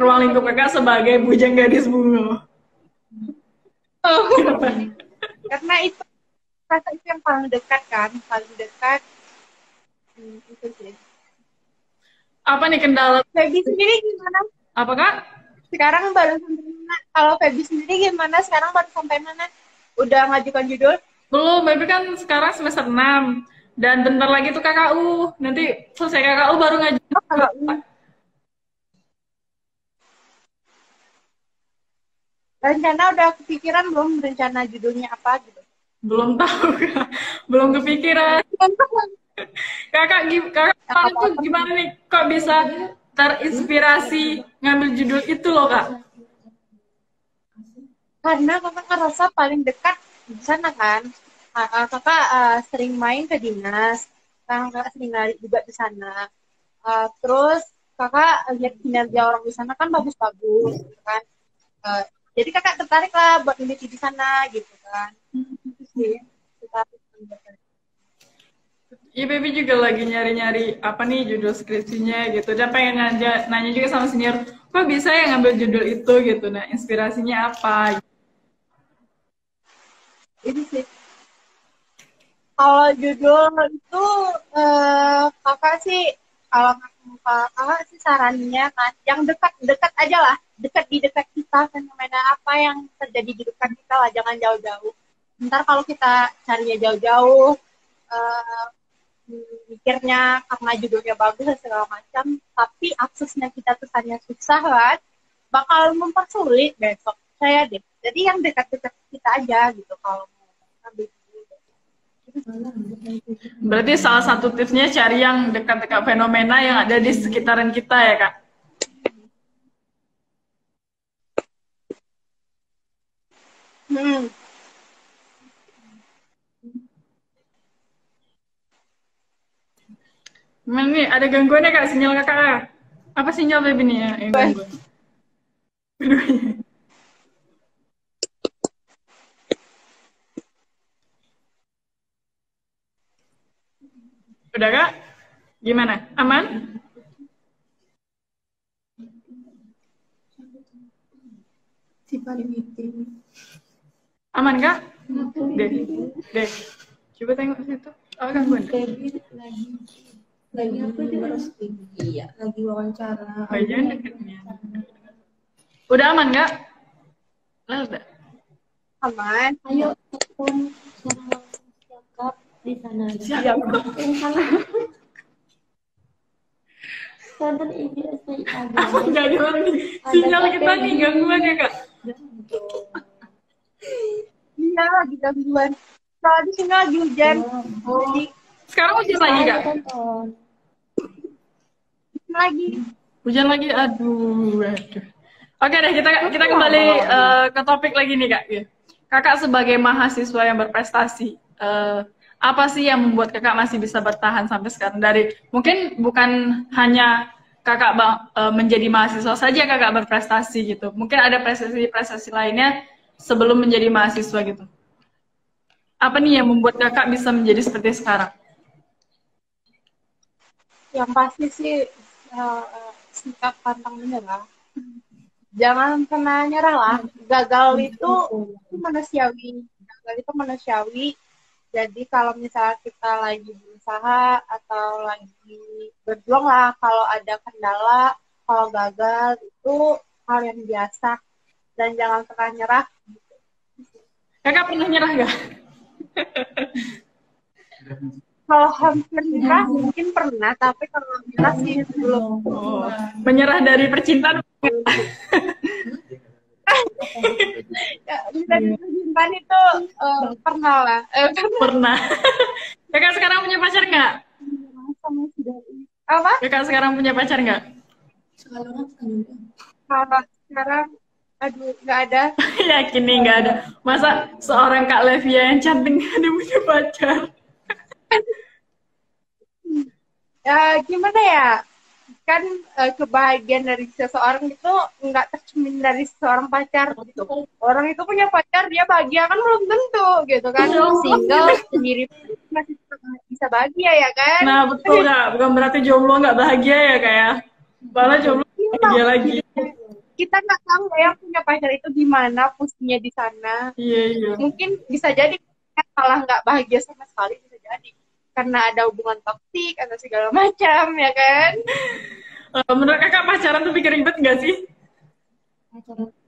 ruang lingkup kakak sebagai bujang gadis Bungo. Karena itu rasa itu yang paling dekat kan, paling dekat. Itu sih. Apa nih kendala? Feby sendiri gimana? Apa kak? Sekarang baru sampai mana? Kalau Feby sendiri gimana? Sekarang baru sampai mana? Udah ngajukan judul? Belum, Feby kan sekarang semester 6. Dan bentar lagi tuh KKU. Nanti selesai KKU baru ngajukan. Rencana udah kepikiran belum rencana judulnya apa gitu? Belum tahu kak. Belum kepikiran. Kakak itu gimana nih? Kok bisa terinspirasi ngambil judul itu loh kak? Karena kakak ngerasa paling dekat di sana kan. Kakak sering main ke dinas, kakak sering lari juga di sana. Terus kakak lihat kinerja orang di sana kan bagus-bagus, gitu kan. Jadi kakak tertarik lah buat meneliti di sana gitu kan. Itu sih. Iya, Baby juga lagi nyari-nyari apa nih judul skripsinya gitu. Dan pengen nanya juga sama senior, kok bisa ya ngambil judul itu gitu. Nah, inspirasinya apa? Itu sih. Kalau judul itu kakak sih, kalau kakak sih sarannya kan, yang dekat-dekat aja lah, dekat di dekat kita, fenomena apa yang terjadi di dekat kita lah, jangan jauh-jauh. Ntar kalau kita carinya jauh-jauh, mikirnya karena judulnya bagus dan segala macam, tapi aksesnya kita tuh hanya susah kan, bakal mempersulit besok saya deh. Jadi yang dekat-dekat kita aja gitu kalau mau ambil. Berarti salah satu tipsnya cari yang dekat-dekat fenomena yang ada di sekitaran kita ya, Kak? Gimana nih? Ada gangguannya kak sinyal kakak? Apa sinyal baby nih ya? Yang gangguan. Keduanya. Udah kak? Gimana? Aman? Si paling meeting. Aman kak? Deh, deh. Coba tengok situ. Oh gangguan. Debbie lagi apa dia roasting? Iya, lagi wawancara. Oh, jangan deketnya. Udah aman kak? Udah. Aman. Ayo telepon sama siap di sana. Siap. Yang sana. Tonton IGSI ada. Nggak gimana nih? Sinyal kita nih gangguan ya kak? Iya, lagi gangguan. Soalnya di sini lagi hujan. Jadi Sekarang hujan lagi kak? Tonton. lagi. Hujan lagi? Aduh. Oke deh, kita kembali ke topik lagi nih kak. Kakak sebagai mahasiswa yang berprestasi, apa sih yang membuat kakak masih bisa bertahan sampai sekarang? Mungkin bukan hanya kakak menjadi mahasiswa saja kakak berprestasi gitu. Mungkin ada prestasi-prestasi lainnya sebelum menjadi mahasiswa gitu. Apa nih yang membuat kakak bisa menjadi seperti sekarang? Yang pasti sih sikap pantang menyerah. Jangan pernah nyerah lah. Gagal itu manusiawi. Gagal itu manusiawi. Jadi kalau misalnya kita lagi berusaha atau lagi berjuang lah, kalau ada kendala, kalau gagal itu hal yang biasa. Dan jangan pernah nyerah. Kakak pernah nyerah nggak? Kalau hampir nyerah mungkin pernah, tapi kalau nyerah sih belum. Oh, menyerah dari percintaan? Ya, dari percintaan itu pernah lah. Pernah. Kakak sekarang punya pacar nggak? Apa? Kakak sekarang punya pacar nggak? Kalau sekarang, aduh, nggak ada. Yakin nih nggak ada. Masa seorang Kak Levia yang cantik nggak ada punya pacar? Ya, gimana ya? Kan kebahagiaan dari seseorang itu nggak tercermin dari seorang pacar. Orang itu punya pacar, dia bahagia kan belum tentu gitu kan. Single sendiri masih bisa bahagia ya kan. Nah betul Kak, bukan berarti jomblo nggak bahagia ya Kak ya. Malah jomblo bahagia lagi. Kita nggak tahu yang punya pacar itu gimana posisinya di sana. Iya. Mungkin bisa jadi malah nggak bahagia sama sekali, bisa jadi karena ada hubungan toksik atau segala macam ya kan. Menurut kakak pacaran tuh bikin ribet nggak sih?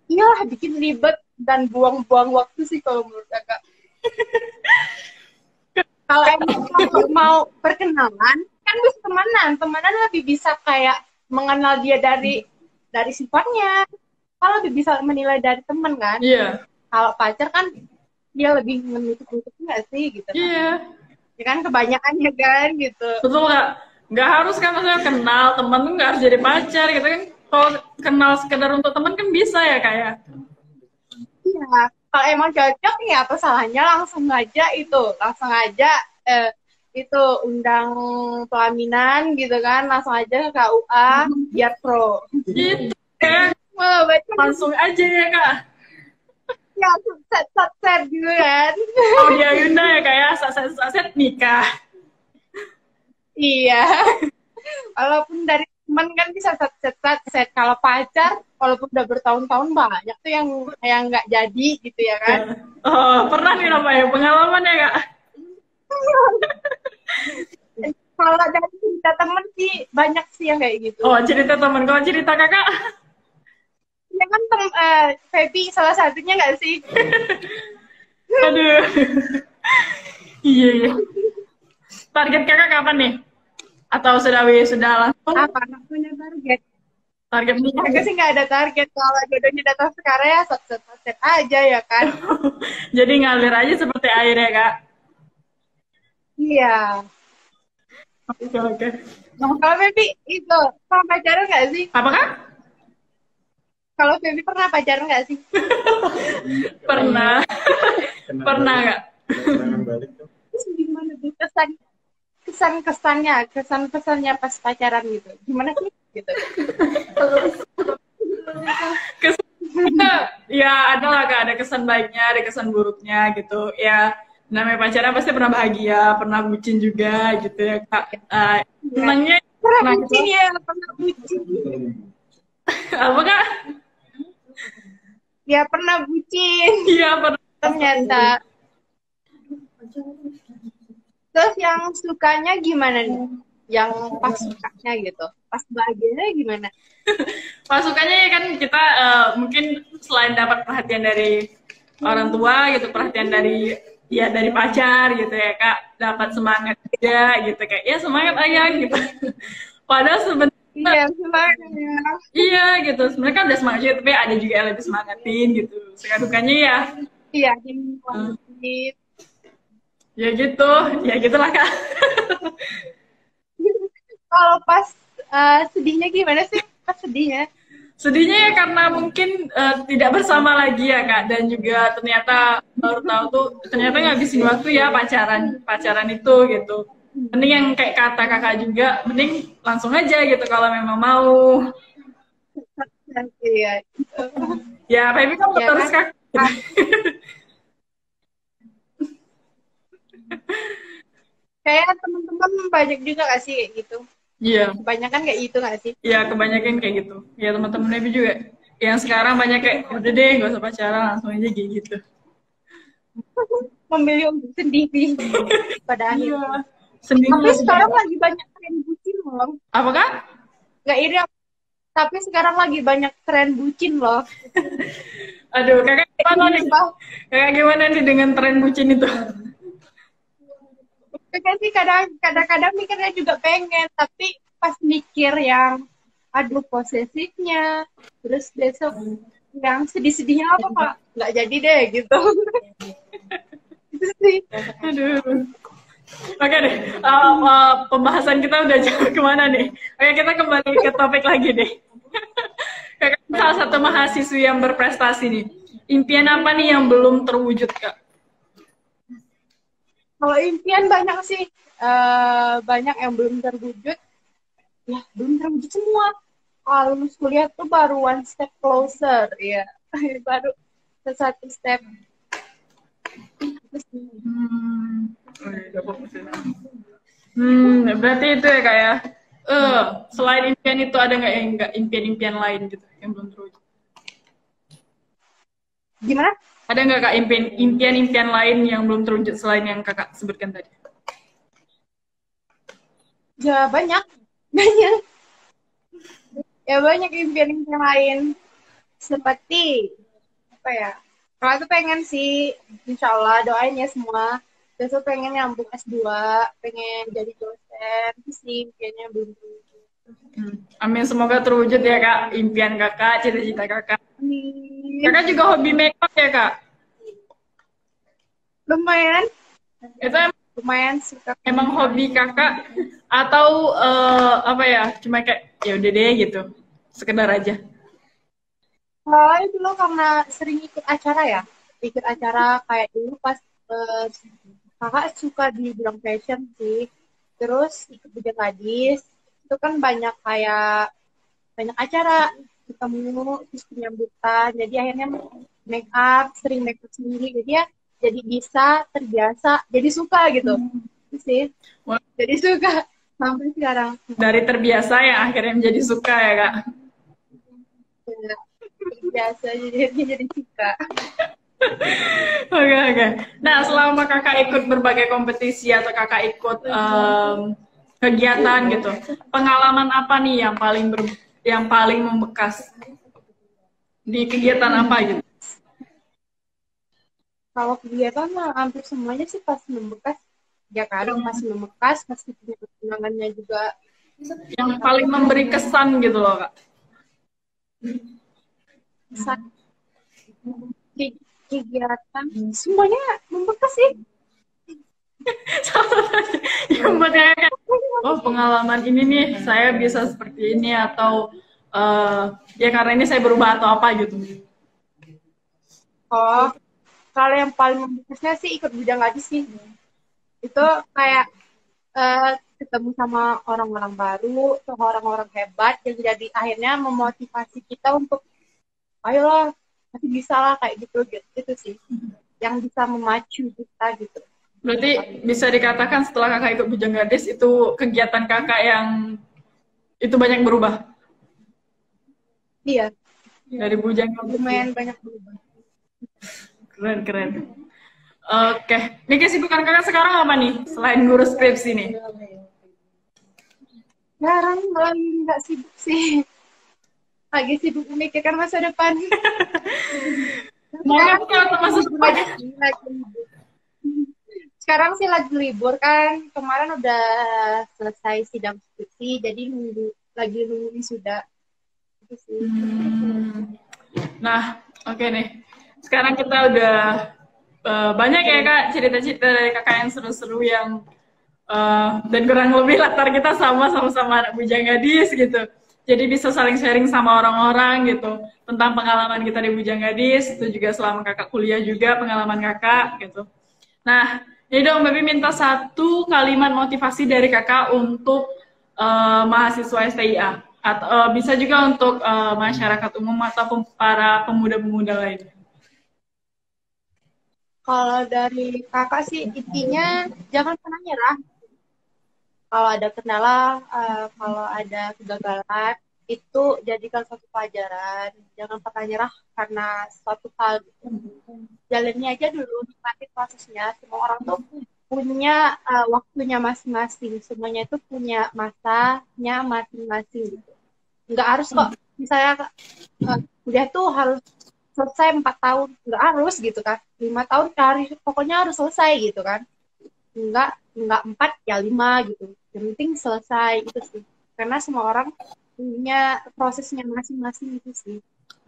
Iya, bikin ribet dan buang-buang waktu sih kalau menurut kakak. Kalau emang mau perkenalan kan bisa temenan lebih bisa kayak mengenal dia dari sifatnya, kalau lebih bisa menilai dari temen kan. Iya. Kalau pacar kan dia lebih menutup-nutup nggak sih gitu kan. Iya. Ya kan kebanyakannya kan gitu. Betul nggak harus kan, maksudnya kenal teman tuh nggak harus jadi pacar gitu kan. Kalau kenal sekedar untuk teman kan bisa ya kayak. Iya, kalau emang cocok ya apa salahnya langsung aja itu undang pelaminan gitu kan, langsung aja ke KUA biar pro. Gitu kan. Langsung aja ya Kak. Ya, set gitu kan. Oh dia Yunda ya kayak set nikah. Iya. Walaupun dari teman kan bisa set. Kalau pacar, walaupun udah bertahun-tahun banyak tuh yang nggak jadi gitu ya kan. Oh pernah nih apa ya pengalaman ya Kak? Kalau dari cerita temen sih banyak sih yang kayak gitu. Oh cerita teman, kalau cerita kakak? Ya kan Feby salah satunya nggak sih? Aduh. Iya. Target kakak kapan nih? Atau sudah langsung? Apa? Punya target? Target nikah? Aku sih nggak ada target. Kalau jodohnya datang sekarang ya set aja ya kan. Jadi ngalir aja seperti air ya kak? Iya. Oke. Kalau Feby itu pernah pacaran nggak sih? Apa kak? Kalau Feby pernah pacaran nggak sih? Pernah. Pernah kak? Serangan balik tuh. Terus gimana tuh kesan kesan-pesannya pas pacaran gitu. Gimana sih gitu? Kesannya, ya ada lah Kak, ada kesan baiknya, ada kesan buruknya gitu. Ya namanya pacaran pasti pernah bahagia, pernah bucin juga gitu ya Kak. Senangnya Pernah nah bucin gitu. ya, pernah bucin. Apa Kak? Ya pernah bucin Iya pernah. ternyata. Terus yang sukanya gimana nih? Yang pas sukanya gitu. Pas bahagianya gimana? Masukannya ya kan kita mungkin selain dapat perhatian dari orang tua gitu, perhatian dari ya dari pacar gitu ya Kak, dapat semangat juga gitu kayak ya semangat ayah gitu. Padahal sebenarnya Iya, semangatnya. iya gitu, sebenarnya kan udah semangat juga, tapi ada juga yang lebih semangatin gitu. Suka dukanya ya Iya, ini positif. ya gitu, ya gitulah Kak. Kalau pas sedihnya gimana sih? Pas sedihnya? Sedihnya ya karena mungkin tidak bersama lagi ya Kak, dan juga ternyata baru tahu tuh ternyata ngabisin waktu ya pacaran itu gitu. Mending yang kayak kata kakak juga, mending langsung aja gitu kalau memang mau. Iya. Ya, Feby kan Ya terus kan? kakak. Kayak teman-teman banyak juga gak sih kayak gitu? Iya, Banyak kan kayak gitu gak sih? iya kebanyakan kayak gitu. Ya teman-teman Feby juga. Yang sekarang banyak kayak udah deh gak usah pacaran langsung aja kayak gitu. Memilih untuk sendiri pada Iya. akhirnya. Sendiri. Tapi sekarang lagi banyak tren bucin loh. Apa Kak? Gak iri. Tapi sekarang lagi banyak tren bucin loh. Aduh, kakak gimana nih? Sumpah. Kakak gimana nih dengan tren bucin itu? Kan sih kadang-kadang mikirnya juga pengen, tapi pas mikir yang aduh posesifnya, terus besok yang sedih-sedihnya apa Pak? Nggak jadi deh gitu. Itu sih. Aduh. Oke deh, pembahasan kita udah jauh kemana nih? Oke, kita kembali ke topik lagi deh. Kakak salah satu mahasiswi yang berprestasi nih. Impian apa nih yang belum terwujud, Kak? Kalau impian banyak sih, banyak yang belum terwujud. Ya, belum terwujud semua. Kalau lulus kuliah tuh baru one step closer, ya. Baru satu step. Berarti itu ya Kak ya. Selain impian itu ada nggak yang nggak impian-impian lain gitu yang belum terwujud? Gimana? Ada nggak Kak impian-impian lain yang belum terwujud selain yang Kakak sebutkan tadi? Ya banyak, banyak. Ya banyak impian-impian lain. Seperti apa ya? Kalau aku pengen sih, insya Allah doain ya semua. Besok pengen nyambung S2, pengen jadi dosen, itu sih impiannya belum terwujud. Amin, semoga terwujud ya Kak, impian Kakak, cita-cita Kakak. Amin. Kakak juga hobi makeup ya Kak? Lumayan, Itu lumayan suka. emang hobi Kakak atau apa ya? Cuma kayak ya udah deh gitu, sekedar aja. Soalnya dulu karena sering ikut acara ya, ikut acara kayak dulu pas kakak suka di bidang fashion sih, terus ikut bidang gadis, itu kan banyak kayak banyak acara ketemu terus penyambutan, jadi akhirnya make up sering make up sendiri, jadi ya jadi bisa terbiasa, jadi suka gitu, itu sih, Wah, jadi suka sampai sekarang. dari terbiasa ya akhirnya menjadi suka ya Kak. Ya, terbiasa jadi suka. Oke. Nah, selama Kakak ikut berbagai kompetisi atau Kakak ikut kegiatan gitu, pengalaman apa nih yang paling membekas di kegiatan apa gitu? Kalau kegiatan mah hampir semuanya sih pasti membekas. Ya kadang pasti membekas, pasti punya kenangannya juga. Yang paling memberi kesan gitu loh Kak. Kegiatan semuanya membekas sih. Yang buat Kakak, oh pengalaman ini nih saya bisa seperti ini atau ya karena ini saya berubah atau apa gitu. Oh, kalau yang paling membekasnya sih ikut bidang gadis sih. Itu kayak ketemu sama orang-orang baru, sama orang-orang hebat yang jadi akhirnya memotivasi kita untuk ayolah masih bisa lah kayak gitu gitu, gitu sih yang bisa memacu kita gitu. Berarti bisa dikatakan setelah kakak ikut Bujang Gadis itu kegiatan kakak yang itu banyak berubah Iya, dari Bujang Gadis. lumayan banyak berubah. Keren, keren. Oke, ini kesibukan kakak sekarang apa nih selain ngurus skripsi nih? Sekarang lagi nggak sibuk sih, lagi sibuk memikirkan masa depan. Semangat kalau termasuk Aja sih, lagi libur. Sekarang sih lagi libur kan, kemarin udah selesai sidang skripsi, jadi lagi nunggu wisuda. Gitu sih. Nah, oke nih. Sekarang kita udah banyak ya kak cerita-cerita dari kakak yang seru-seru yang dan kurang lebih latar kita sama-sama anak Bujang Gadis gitu. Jadi bisa saling sharing sama orang-orang gitu tentang pengalaman kita di Bujang Gadis, itu juga selama kakak kuliah juga pengalaman kakak gitu. Nah, ini dong Baby minta satu kalimat motivasi dari kakak untuk mahasiswa STIA atau bisa juga untuk masyarakat umum ataupun para pemuda-pemuda lainnya. Kalau dari kakak sih intinya jangan pernah nyerah. Kalau ada kendala, kalau ada kegagalan, itu jadikan suatu pelajaran. Jangan pernah nyerah karena suatu hal. Jalani aja dulu, nikmati prosesnya. Semua orang tuh punya waktunya masing-masing. Semuanya itu punya masanya masing-masing. Nggak harus kok, misalnya kuliah tuh harus selesai 4 tahun. Nggak harus gitu kan. 5 tahun, pokoknya harus selesai gitu kan. Enggak 4 ya 5 gitu. Yang penting selesai itu sih. Karena semua orang punya prosesnya masing-masing itu sih.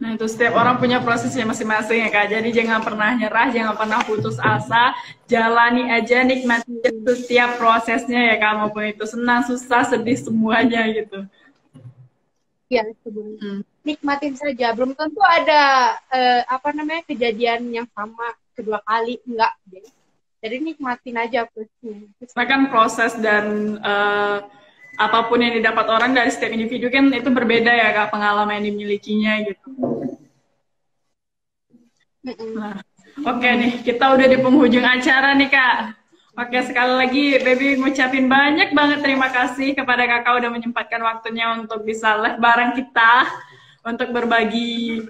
Nah itu setiap orang punya prosesnya masing-masing ya kak. Jadi jangan pernah nyerah, jangan pernah putus asa. Jalani aja, nikmati setiap prosesnya ya kak. Maupun itu senang, susah, sedih semuanya gitu. Ya sebenarnya. Nikmatin saja. Belum tentu ada kejadian yang sama kedua kali, enggak. Jadi nikmatin aja prosesnya. Kan proses dan apapun yang didapat orang dari setiap individu kan itu berbeda ya kak, pengalaman yang dimilikinya gitu. Nah, oke nih, kita udah di penghujung acara nih kak. Oke, sekali lagi Baby ngucapin banyak banget terima kasih kepada kakak udah menyempatkan waktunya untuk bisa live bareng kita untuk berbagi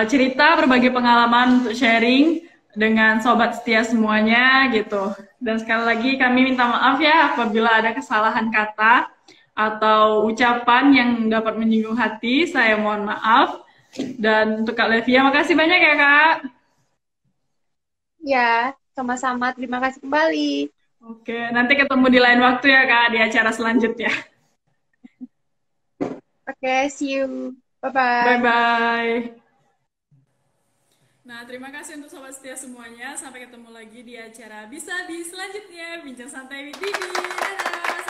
cerita, berbagi pengalaman untuk sharing dengan sobat setia semuanya gitu. Dan sekali lagi kami minta maaf ya apabila ada kesalahan kata atau ucapan yang dapat menyinggung hati, saya mohon maaf. Dan untuk Kak Levia, makasih banyak ya Kak. Ya, sama-sama. Terima kasih kembali. Oke, nanti ketemu di lain waktu ya Kak, di acara selanjutnya. Oke, see you. Bye-bye. Bye-bye. Nah, terima kasih untuk sobat setia semuanya. Sampai ketemu lagi di acara Bisa Bi selanjutnya. Bincang santai with Bibi. Dadah,